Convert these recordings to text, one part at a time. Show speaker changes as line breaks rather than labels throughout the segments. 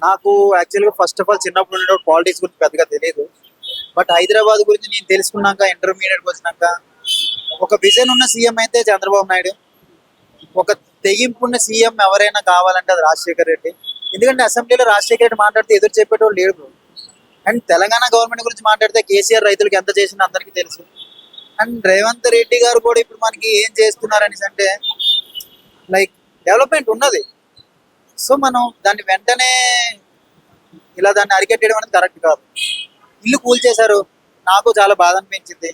నాకు యాక్చువల్‌గా first of all చిన్నప్పుడు ఉండేటప్పుడు పాలిటిక్స్ గురించి పెద్దగా తెలీదు. బట్ హైదరాబాద్ గురించి నేను తెలుసుకున్నాక ఇంటర్మీడియేట్‌కి వచ్చినాక ఒక విజన్ ఉన్న సీఎం అయితే చంద్రబాబు నాయుడు. ఒక తెగింపున్న సీఎం ఎవరైనా కావాలంటే అది రాజశేఖర్ రెడ్డి. ఎందుకంటే అసెంబ్లీలో రాజశేఖర్ రెడ్డి మాట్లాడితే ఎదురు చెప్పేటోళ్ళు లేడు బ్రో. అండ్ తెలంగాణ గవర్నమెంట్ గురించి మాట్లాడితే కేసీఆర్ రైతులకు ఎంత చేసిందో అందరికీ తెలుసు. అండ్ రేవంత్ రెడ్డి గారు కూడా ఇప్పుడు మనకి ఏం చేస్తున్నారనేసి అంటే లైక్ డెవలప్‌మెంట్ ఉన్నది. సో మనం దాన్ని వెంటనే ఇలా దాన్ని అరికట్టేయడం అనేది కరెక్ట్ కాదు. ఇల్లు కూల్చేశారు. నాకు చాలా బాధ అనిపించింది.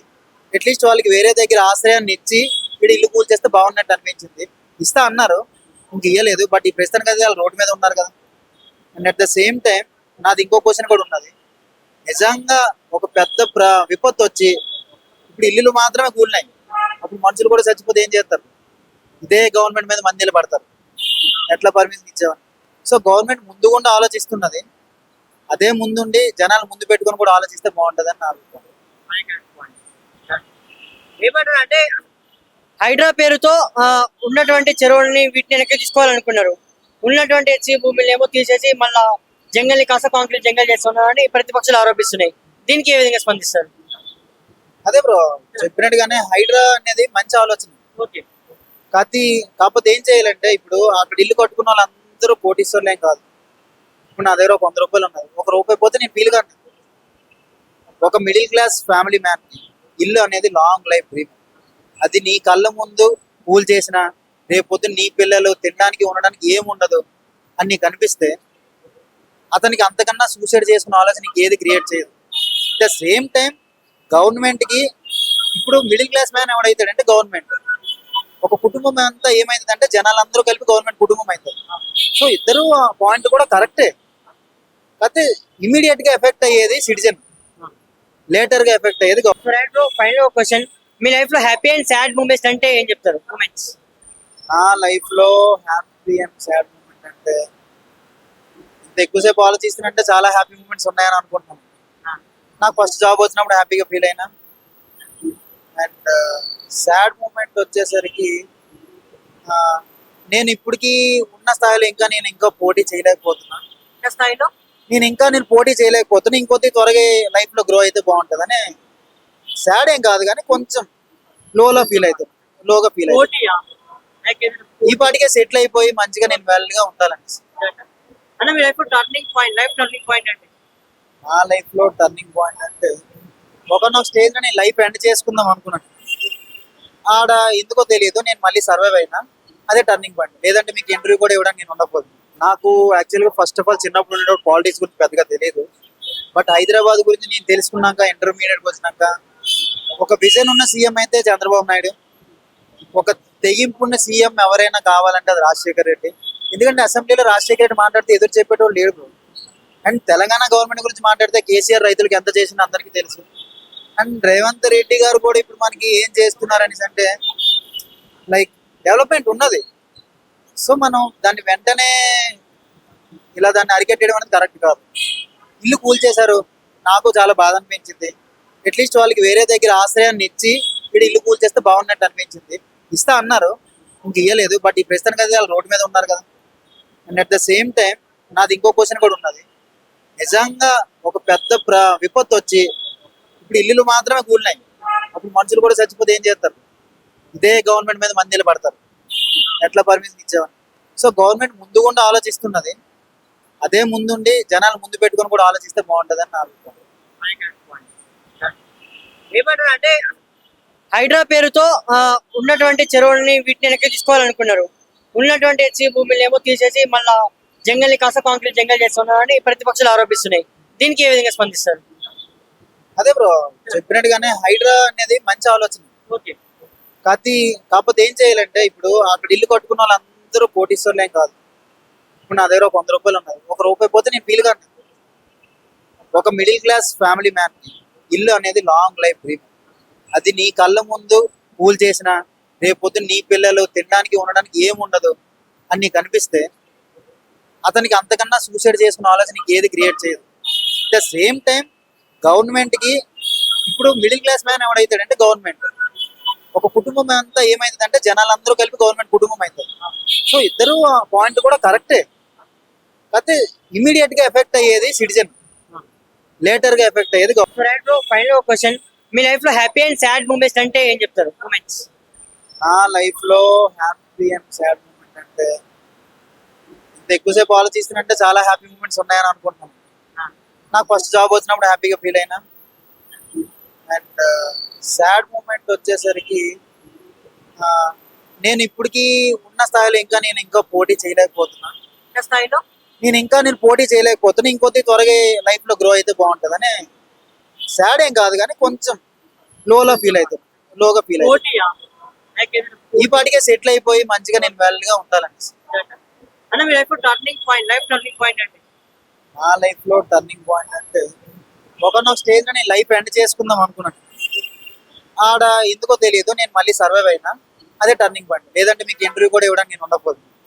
అట్లీస్ట్ వాళ్ళకి వేరే దగ్గర ఆశ్రయాన్ని ఇచ్చి ఇక్కడ ఇల్లు కూల్చేస్తే బాగున్నట్టు అనిపించింది. ఇస్తా అన్నారు, ఇంక ఇయ్యలేదు. బట్ ఈ ప్రస్తుతానికి అయితే వాళ్ళు రోడ్డు మీద ఉన్నారు కదా. And at the same time నాది ఇంకో క్వశ్చన్ కూడా ఉన్నది. నిజంగా ఒక పెద్ద విపత్తు వచ్చి ఇప్పుడు ఇల్లులు మాత్రమే కూలినాయి, అప్పుడు మనుషులు కూడా చచ్చిపోతే ఏం చేస్తారు? ఇదే గవర్నమెంట్ మీద మంది నిలబడతారు. ఎట్లా పర్మిషన్ ఇచ్చామని. సో గవర్నమెంట్ ముందుగుండా ఆలోచిస్తున్నది. అదే ముందుండి జనాలు ముందు పెట్టుకొని కూడా ఆలోచిస్తే బాగుంటుందని నా అభిప్రాయం.
ఏమంటారు అంటే హైడ్రా పేరుతో ఉన్నటువంటి చెరువులని వీటిని వెనక్కి తీసుకోవాలనుకున్నారు. ఉన్నటువంటి హెచ్సి భూములు ఏమో తీసేసి మళ్ళా జంగల్ని కాస్త కాంక్రీట్ జంగల్ చేస్తున్నారని ప్రతిపక్షాలు ఆరోపిస్తున్నాయి. దీనికి ఏ విధంగా స్పందిస్తారు?
అదే బ్రో చెప్పినట్టుగానే హైడ్రా అనేది మంచి ఆలోచన.
ఓకే,
కాకపోతే ఏం చేయాలంటే ఇప్పుడు అక్కడ ఇల్లు కట్టుకున్న వాళ్ళందరూ కోటీశ్వర్లేం కాదు. ఇప్పుడు నా దగ్గర ఒక 100 రూపాయలు ఉన్నాయి. ఒక రూపాయి పోతే నేను ఫీల్ కాను. ఒక మిడిల్ క్లాస్ ఫ్యామిలీ మ్యాన్ ఇల్లు అనేది లాంగ్ లైఫ్ డ్రీమ్. అది నీ కళ్ళ ముందు కూల్ చేసిన రేపొద్దు నీ పిల్లలు తినడానికి ఉండడానికి ఏముండదు అని నీకు అనిపిస్తే అతనికి అంతకన్నా సూసైడ్ చేసుకున్న ఆలోచన నీకు ఏది క్రియేట్ చేయదు. అట్ ద సేమ్ టైం గవర్నమెంట్కి ఇప్పుడు మిడిల్ క్లాస్ మ్యాన్ ఎవడైతాడంటే గవర్నమెంట్ ఒక కుటుంబం అంతా ఏమైందంటే జనాలందరూ కలిపి గవర్నమెంట్ కుటుంబం అవుతుంది. సో ఇద్దరు పాయింట్ కూడా కరెక్టే. కాకపోతే ఇమీడియట్ గా ఎఫెక్ట్ అయ్యేది సిటిజన్, లేటర్ గా ఎఫెక్ట్ అయ్యేది గవర్నమెంట్.
ఫైనల్ క్వశ్చన్, మీ లైఫ్ లో హ్యాపీ అండ్ సాడ్ మూమెంట్స్ అంటే ఏం చెప్తారు? మూమెంట్స్
నా లైఫ్ లో హ్యాపీ అండ్ సాడ్ మూమెంట్ అంటే ఇంత ఎక్కువసేపు ఆలోచిస్తున్నంటే చాలా హ్యాపీ మూమెంట్స్ ఉన్నాయని అనుకుంటున్నాను. నాకు ఫస్ట్ జాబ్ వచ్చినప్పుడు హ్యాపీగా ఫీల్ అయినా. అండ్ సాడ్ మూమెంట్ వచ్చేసరికి నేను ఇప్పటికీ ఉన్న స్థాయిలో నేను ఇంకా పోటీ చేయలేకపోతున్నా.
స్థాయిలో
నేను పోటీ చేయలేకపోతున్నా. ఇంకొద్ది త్వరగా లైఫ్ లో గ్రో అయితే బాగుంటుందని. సాడ్ ఏం కాదు కానీ కొంచెం లోగా ఫీల్ అవుతుంది. ఈ పాటికే సెటిల్ అయిపోయి మంచిగా నేను వెల్ గా ఉండాలని.
మీ లైఫ్ టర్నింగ్ పాయింట్ అంటే
నా లైఫ్ లో టర్నింగ్ పాయింట్ అంటే ఒకనొక స్టేజ్ లో నేను లైఫ్ ఎండ్ చేసుకుందాం అనుకున్నాను. ఆడ ఎందుకో తెలియదు నేను మళ్ళీ సర్వైవ్ అయినా. అదే టర్నింగ్ పాయింట్. లేదంటే మీకు ఇంటర్వ్యూ కూడా ఇవ్వడానికి నేను ఉండకపోదు. నాకు యాక్చువల్గా ఫస్ట్ ఆఫ్ ఆల్ చిన్నప్పుడు ఉండేటప్పుడు పాలిటిక్స్ గురించి పెద్దగా తెలియదు. బట్ హైదరాబాద్ గురించి నేను తెలుసుకున్నాక ఇంటర్మీడియట్కి వచ్చినాక ఒక విజన్ ఉన్న సీఎం అయితే చంద్రబాబు నాయుడు. ఒక తెగింపున్న సీఎం ఎవరైనా కావాలంటే అది రాజశేఖర్ రెడ్డి. ఎందుకంటే అసెంబ్లీలో రాజశేఖర్ రెడ్డి మాట్లాడితే ఎదురు చెప్పేటోళ్ళు లేడు. అండ్ తెలంగాణ గవర్నమెంట్ గురించి మాట్లాడితే కేసీఆర్ రైతులకు ఎంత చేసిందో అందరికీ తెలుసు. అండ్ రేవంత్ రెడ్డి గారు కూడా ఇప్పుడు మనకి ఏం చేస్తున్నారనేసి అంటే లైక్ డెవలప్మెంట్ ఉన్నది. సో మనం దాన్ని వెంటనే ఇలా దాన్ని అరికట్టేయడం అనేది కరెక్ట్ కాదు. ఇల్లు కూల్చేశారు. నాకు చాలా బాధ అనిపించింది. అట్లీస్ట్ వాళ్ళకి వేరే దగ్గర ఆశ్రయాన్ని ఇచ్చి ఇక్కడ ఇల్లు కూల్చేస్తే బాగున్నట్టు అనిపించింది. ఇస్తా అన్నారు, ఇంక ఇయ్యలేదు. బట్ ఈ ప్రస్తుతానికి అయితే వాళ్ళు రోడ్డు మీద ఉన్నారు కదా. And at the same time నాది ఇంకో క్వశ్చన్ కూడా ఉన్నది. నిజంగా ఒక పెద్ద విపత్తు వచ్చి ఇప్పుడు ఇల్లులు మాత్రమే కూలినాయి, అప్పుడు మనుషులు కూడా చచ్చిపోతే ఏం చేస్తారు? ఇదే గవర్నమెంట్ మీద మంది నిలబడతారు. ఎట్లా పర్మిషన్ ఇచ్చామని. సో గవర్నమెంట్ ముందుగుండా ఆలోచిస్తున్నది. అదే ముందుండి జనాలు ముందు పెట్టుకొని కూడా ఆలోచిస్తే బాగుంటుందని నా అభిప్రాయం.
ఏమంటారు అంటే హైడ్రా పేరుతో ఉన్నటువంటి చెరువులని వీటిని వెనక్కి తీసుకోవాలనుకున్నారు. ఉన్నటువంటి హెచ్సి భూములు ఏమో తీసేసి మళ్ళా జంగల్ని కాస్త కాంక్రీట్ జంగల్ చేస్తున్నారని ప్రతిపక్షాలు ఆరోపిస్తున్నాయి. దీనికి ఏ విధంగా స్పందిస్తారు?
అదే బ్రో చెప్పినట్టుగానే హైడ్రా అనేది మంచి ఆలోచన.
ఓకే,
కాకపోతే ఏం చేయాలంటే ఇప్పుడు అక్కడ ఇల్లు కట్టుకున్న వాళ్ళందరూ కోటీశ్వర్లేం కాదు. ఇప్పుడు నా దగ్గర ఒక 100 రూపాయలు ఉన్నాయి. ఒక రూపాయి పోతే నేను ఫీల్ కాను. ఒక మిడిల్ క్లాస్ ఫ్యామిలీ మ్యాన్ ఇల్లు అనేది లాంగ్ లైఫ్ డ్రీమ్. అది నీ కళ్ళ ముందు కూల్ చేసిన రేపొద్దు నీ పిల్లలు తినడానికి ఉండడానికి ఏముండదు అని నీకు అనిపిస్తే అతనికి అంతకన్నా సూసైడ్ చేసుకున్న ఆలోచన నీకు ఏది క్రియేట్ చేయదు. అట్ ద సేమ్ టైం గవర్నమెంట్కి ఇప్పుడు మిడిల్ క్లాస్ మ్యాన్ ఎవడైతాడంటే గవర్నమెంట్ ఒక కుటుంబం అంతా ఏమైందంటే జనాలందరూ కలిపి గవర్నమెంట్ కుటుంబం అవుతుంది. సో ఇద్దరు పాయింట్ కూడా కరెక్టే. కాకపోతే ఇమీడియట్ గా ఎఫెక్ట్ అయ్యేది సిటిజన్, లేటర్ గా ఎఫెక్ట్ అయ్యేది government.
రైట్ బ్రో, ఫైనల్ ఒక క్వశ్చన్. మీ లైఫ్ లో హ్యాపీ అండ్ సాడ్ మూమెంట్స్ అంటే ఏం చెప్తారు? మూమెంట్స్.
నా లైఫ్ లో హ్యాపీ అండ్ సాడ్ మూమెంట్ అంటే ఇంత ఎక్కువసేపు ఆలోచిస్తున్నట్టే చాలా హ్యాపీ మూమెంట్స్ ఉన్నాయని అనుకుంటున్నాను. నాకు ఫస్ట్ జాబ్ వచ్చినప్పుడు హ్యాపీగా ఫీల్ అయినా. అండ్ సాడ్ మూమెంట్ వచ్చేసరికి ఆ, నేను ఇప్పటికీ ఉన్న స్థాయిలో ఇంకా పోటీ చేయలేకపోతున్నాను.
స్థాయిలో
నేను పోటీ చేయలేకపోతున్నా. ఇంకొద్ది త్వరగా లైఫ్ లో గ్రో అయితే బాగుంటుందని. సాడ్ ఏం కాదు కానీ కొంచెం లోగా ఫీల్ అవుతుంది.
పోటీయా?
ఈ పాటికే సెటిల్ అయిపోయి మంచిగా నేను గా ఉండాలని.
అంటే మీ life turning point, life turning point అంటే
నా లైఫ్ లో టర్నింగ్ పాయింట్ అంటే ఒకనొక స్టేజ్ లో నేను లైఫ్ ఎండ్ చేసుకుందాం అనుకున్నాను. ఆడ ఎందుకో తెలియదు నేను మళ్ళీ సర్వైవ్ అయినా. అదే టర్నింగ్ పాయింట్. లేదంటే మీకు ఇంటర్వ్యూ కూడా ఇవ్వడానికి నేను ఉండకపోతుంది.